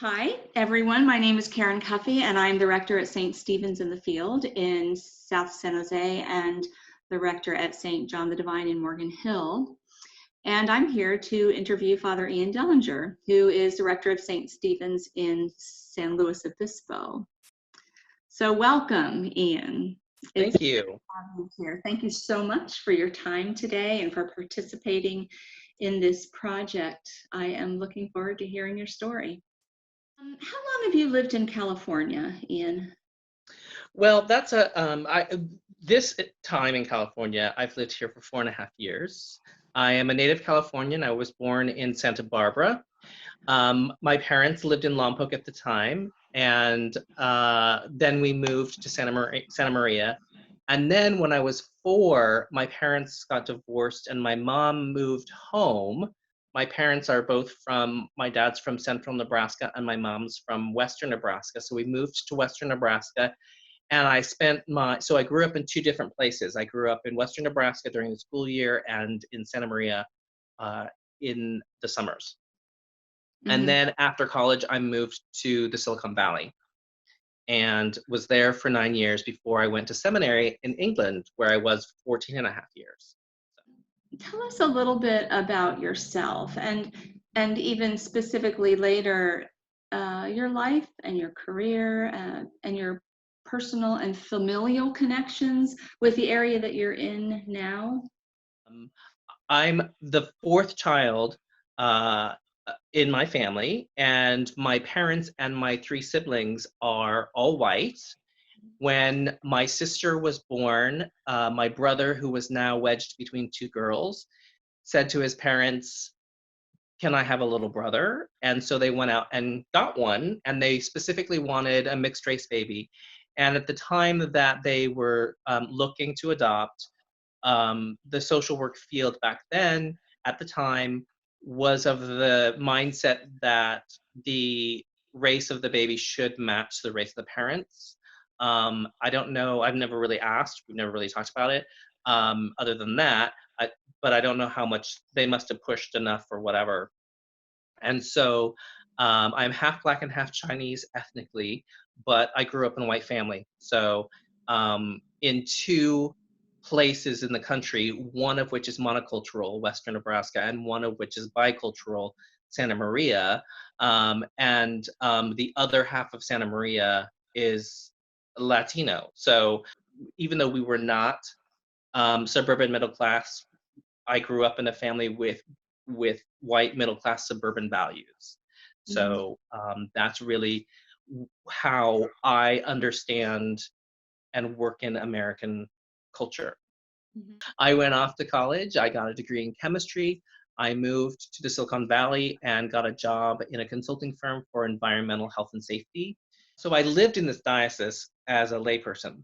Hi, everyone. My name is Karen Cuffie, and I'm the rector at St. Stephen's in the Field in South San Jose and the rector at St. John the Divine in Morgan Hill. And I'm here to interview Father Ian Delinger, who is the rector of St. Stephen's in San Luis Obispo. So welcome, Ian. It's Thank you. here. Thank you so much for your time today and for participating in this project. I am looking forward to hearing your story. How long have you lived in California, Ian? Well, this time in California, I've lived here for 4.5 years. I am a native Californian. I was born in Santa Barbara. My parents lived in Lompoc at the time, and then we moved to Santa Maria. And then when I was 4, my parents got divorced and my mom moved home. My parents are both my dad's from central Nebraska and my mom's from western Nebraska. So we moved to western Nebraska, and so I grew up in 2 different places. I grew up in western Nebraska during the school year and in Santa Maria in the summers. And Mm-hmm. then after college, I moved to the Silicon Valley and was there for 9 years before I went to seminary in England, where I was 14 and a half years. Tell us a little bit about yourself and even specifically later your life and your career and your personal and familial connections with the area that you're in now. Um, I'm the 4th child in my family, and my parents and my 3 siblings are all white. When my sister was born, my brother, who was now wedged between 2 girls, said to his parents, "Can I have a little brother?" And so they went out and got one, and they specifically wanted a mixed race baby. And at the time that they were looking to adopt, the social work field back then, at the time, was of the mindset that the race of the baby should match the race of the parents. I don't know. I've never really asked. We've never really talked about it. Other than that, but I don't know how much they must have pushed enough or whatever. And so I'm half Black and half Chinese ethnically, but I grew up in a white family. So in 2 places in the country, one of which is monocultural, Western Nebraska, and one of which is bicultural, Santa Maria. And the other half of Santa Maria is Latino. So even though we were not suburban middle class, I grew up in a family with white middle class suburban values. Mm-hmm. So that's really how I understand and work in American culture. Mm-hmm. I went off to college. I got a degree in chemistry. I moved to the Silicon Valley and got a job in a consulting firm for environmental health and safety. So I lived in this diocese as a layperson.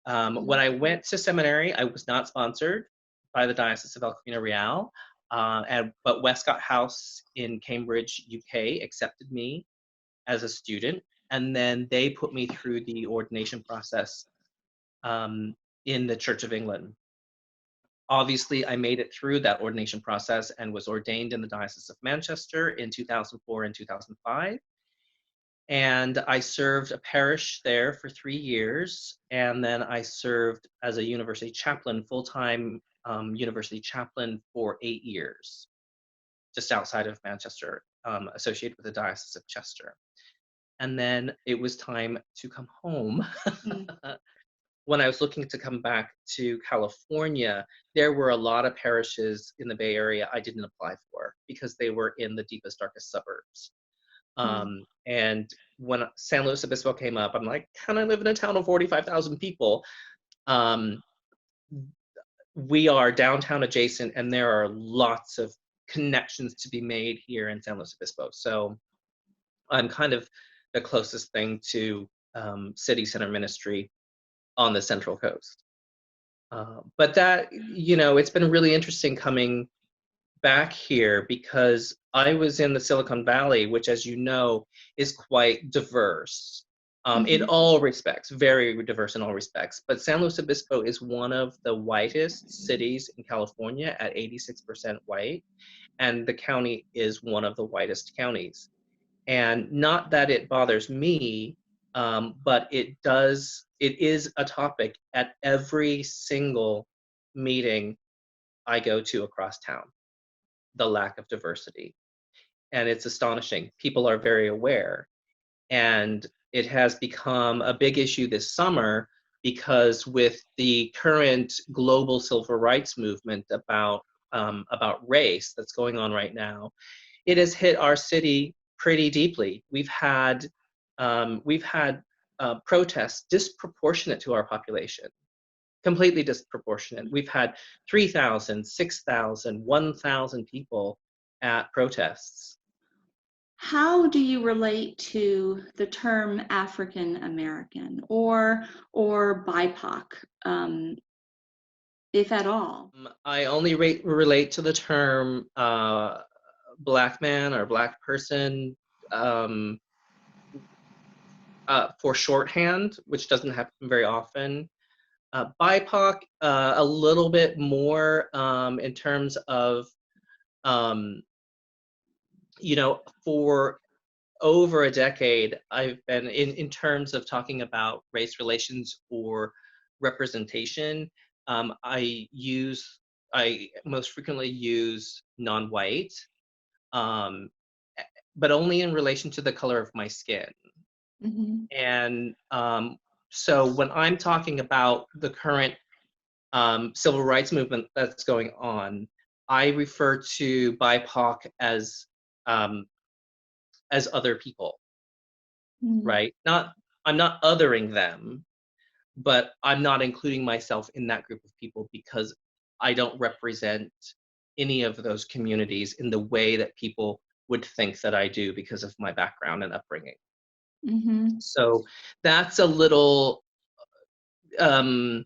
When I went to seminary, I was not sponsored by the Diocese of El Camino Real, but Westcott House in Cambridge, UK, accepted me as a student, and then they put me through the ordination process in the Church of England. Obviously, I made it through that ordination process and was ordained in the Diocese of Manchester in 2004 and 2005. And I served a parish there for 3 years, and then I served as a university chaplain, full-time university chaplain for 8 years, just outside of Manchester, associated with the Diocese of Chester. And then it was time to come home. When I was looking to come back to California, there were a lot of parishes in the Bay Area I didn't apply for because they were in the deepest, darkest suburbs. And when San Luis Obispo came up, I'm like, can I live in a town of 45,000 people? We are downtown adjacent, and there are lots of connections to be made here in San Luis Obispo. So I'm kind of the closest thing to city center ministry on the Central Coast. But that, it's been really interesting coming back here because I was in the Silicon Valley, which, as you know, is quite diverse in Mm-hmm. all respects, very diverse in all respects. But San Luis Obispo is one of the whitest cities in California at 86% white, and the county is one of the whitest counties. And not that it bothers me, but it is a topic at every single meeting I go to across town, the lack of diversity. And it's astonishing. People are very aware. And it has become a big issue this summer because with the current global civil rights movement about race that's going on right now, it has hit our city pretty deeply. We've had protests disproportionate to our population, completely disproportionate. We've had 3,000, 6,000, 1,000 people at protests. How do you relate to the term African American or BIPOC, if at all? I only relate to the term Black man or Black person um, for shorthand, which doesn't happen very often. BIPOC, a little bit more in terms of, um, for over a decade, I've been in terms of talking about race relations or representation. I most frequently use non-white, um, but only in relation to the color of my skin. Mm-hmm. And so when I'm talking about the current civil rights movement that's going on, I refer to BIPOC um, as other people, Mm-hmm. right? I'm not othering them, but I'm not including myself in that group of people because I don't represent any of those communities in the way that people would think that I do because of my background and upbringing. Mm-hmm. So that's a little um,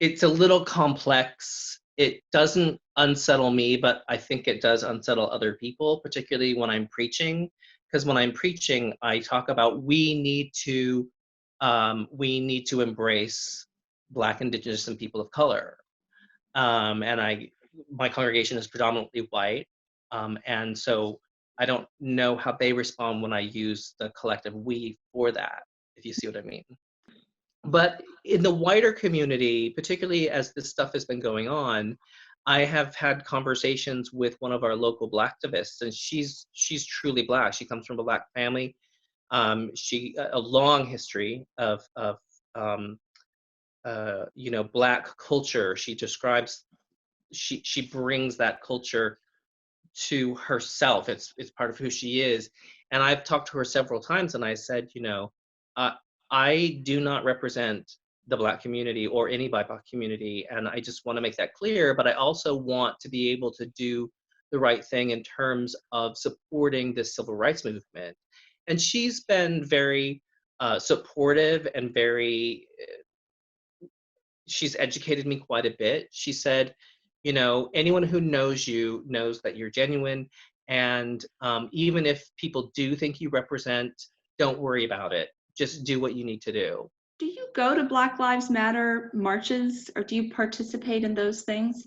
it's a little complex. It doesn't unsettle me, but I think it does unsettle other people, particularly when I'm preaching. Because when I'm preaching, I talk about we need to embrace Black, Indigenous, and people of color. And my congregation is predominantly white, and so I don't know how they respond when I use the collective we for that, if you see what I mean. But in the wider community, particularly as this stuff has been going on, I have had conversations with one of our local Black activists, and she's truly Black. She comes from a Black family. She a long history of Black culture. She brings that culture to herself. It's part of who she is. And I've talked to her several times, and I said, uh, I do not represent the Black community or any BIPOC community, and I just want to make that clear. But I also want to be able to do the right thing in terms of supporting this civil rights movement. And she's been very supportive and very she's educated me quite a bit. She said, anyone who knows you knows that you're genuine. And even if people do think you represent, don't worry about it. Just do what you need to do. Do you go to Black Lives Matter marches or do you participate in those things?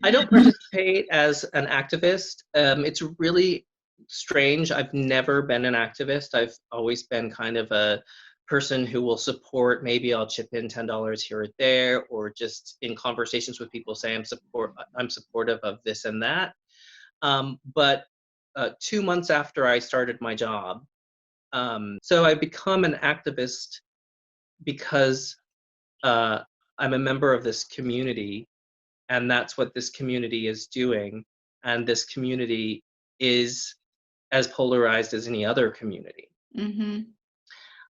I don't participate as an activist. It's really strange. I've never been an activist. I've always been kind of a person who will support. Maybe I'll chip in $10 here or there, or just in conversations with people say I'm supportive of this and that. But 2 months after I started my job, so I become an activist because I'm a member of this community, and that's what this community is doing. And this community is as polarized as any other community. Mm-hmm.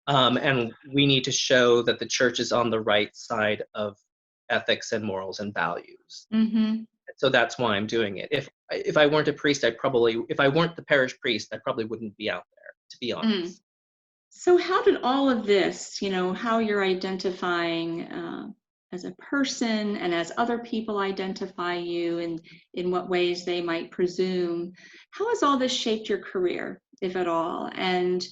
And we need to show that the church is on the right side of ethics and morals and values. Mm-hmm. So that's why I'm doing it. If I weren't a priest, if I weren't the parish priest, I probably wouldn't be out there, to be honest. So how did all of this, how you're identifying as a person and as other people identify you and in what ways they might presume, how has all this shaped your career, if at all? And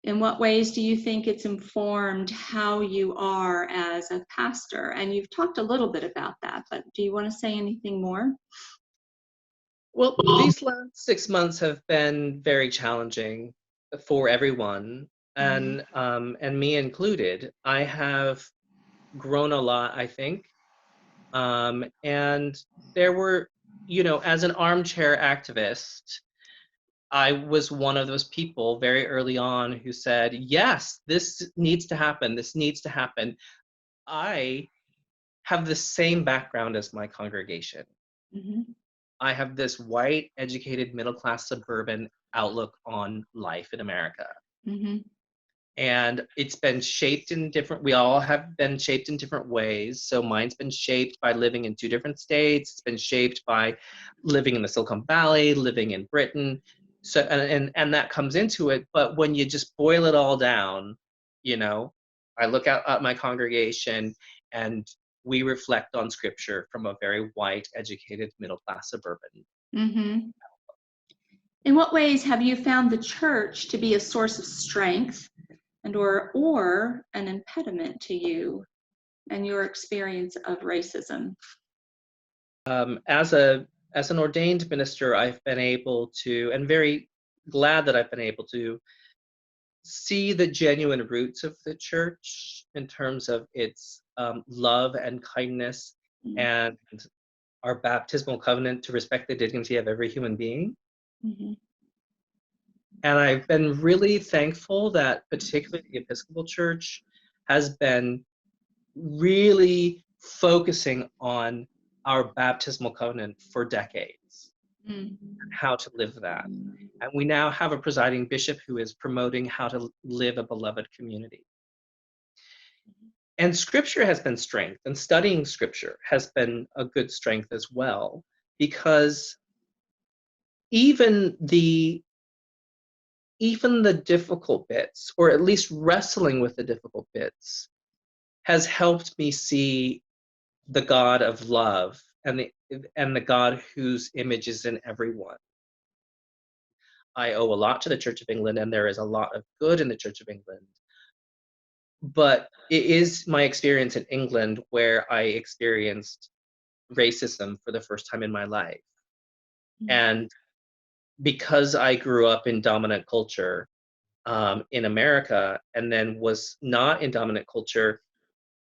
in what ways do you think it's informed how you are as a pastor? And you've talked a little bit about that, but do you want to say anything more? Well, these last 6 months have been very challenging for everyone, and me included. I have grown a lot, I think, and there were, as an armchair activist, I was one of those people very early on who said, "Yes, this needs to happen. This needs to happen." I have the same background as my congregation. Mhm. I have this white, educated, middle class, suburban outlook on life in America. Mhm. And it's been shaped in different, we all have been shaped in different ways. So mine's been shaped by living in two different states. It's been shaped by living in the Silicon Valley, living in Britain. So, and that comes into it. But when you just boil it all down, you know, I look out at my congregation and we reflect on scripture from a very white, educated, middle class suburban. Mhm. In what ways have you found the church to be a source of strength and or an impediment to you and your experience of racism? As an ordained minister, I've been able to, and very glad that I've been able to see the genuine roots of the church in terms of its love and kindness and our baptismal covenant to respect the dignity of every human being. Mm-hmm. And I've been really thankful that particularly the Episcopal Church has been really focusing on our baptismal covenant for decades, how to live that. And we now have a presiding bishop who is promoting how to live a beloved community. And scripture has been strength, and studying scripture has been a good strength as well, because even the even the difficult bits, or at least wrestling with the difficult bits, has helped me see the God of love and the God whose image is in everyone. I owe a lot to the Church of England, and there is a lot of good in the Church of England. But it is my experience in England where I experienced racism for the first time in my life. And because I grew up in dominant culture in America and then was not in dominant culture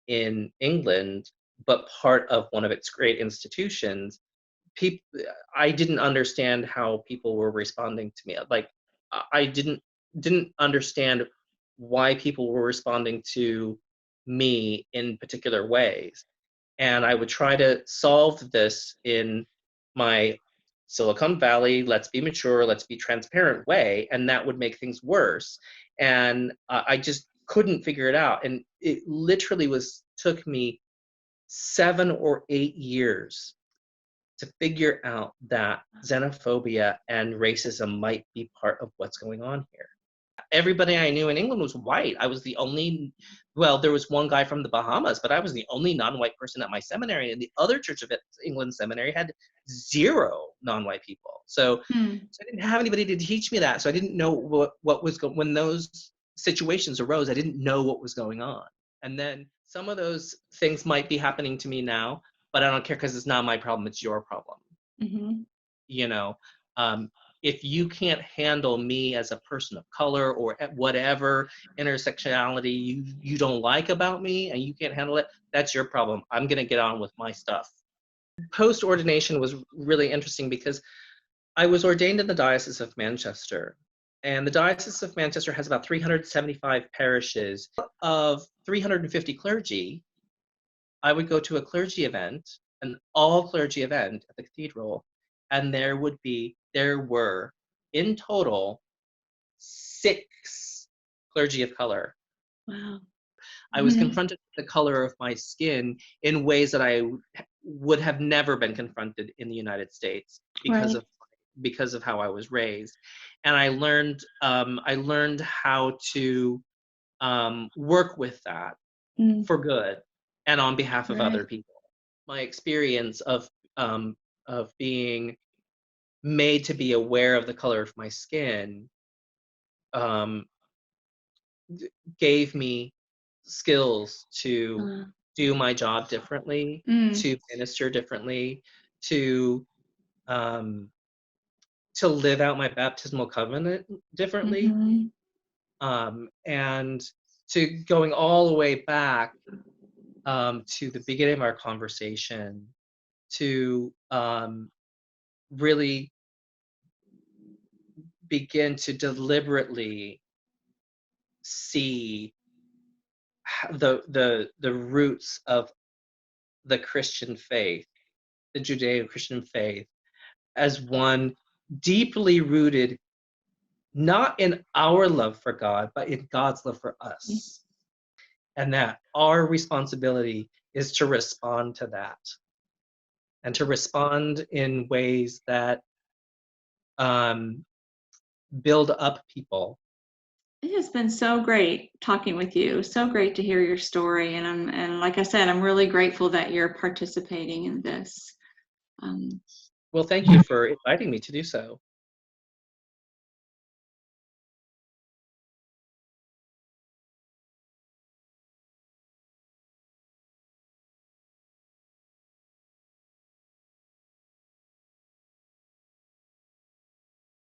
in England, but part of one of its great institutions, people, I didn't understand how people were responding to me. Like I didn't understand why people were responding to me in particular ways. And I would try to solve this in my Silicon Valley, let's be mature, let's be transparent way, and that would make things worse. And I just couldn't figure it out. And it literally took me 7 or 8 years to figure out that xenophobia and racism might be part of what's going on here. Everybody I knew in England was white. I was the only, well, there was one guy from the Bahamas, but I was the only non-white person at my seminary, and the other Church of England seminary had zero non-white people. So I didn't have anybody to teach me that. So I didn't know what was going when those situations arose. I didn't know what was going on. And then some of those things might be happening to me now, but I don't care because it's not my problem. It's your problem. Mm-hmm. You know, um, if you can't handle me as a person of color or whatever intersectionality you don't like about me and you can't handle it, that's your problem. I'm going to get on with my stuff. Post ordination was really interesting because I was ordained in the Diocese of Manchester. And the Diocese of Manchester has about 375 parishes. Of 350 clergy, I would go to a clergy event, an all clergy event at the cathedral, and there were in total 6 clergy of color. Wow. I was confronted with the color of my skin in ways that I would have never been confronted in the United States Right. because of how I was raised, and I learned how to work with that Mm. for good and on behalf of Right. other people. My experience of being made to be aware of the color of my skin um, gave me skills to Uh, do my job differently, mm. to minister differently, to um, to live out my baptismal covenant differently. Mhm. And to going all the way back to the beginning of our conversation, to really begin to deliberately see the roots of the Christian faith, the Judeo-Christian faith, as one deeply rooted not in our love for God, but in God's love for us. And that our responsibility is to respond to that, and to respond in ways that build up people. It has been so great talking with you. So great to hear your story, and like I said, I'm really grateful that you're participating in this. Well, thank you for inviting me to do so.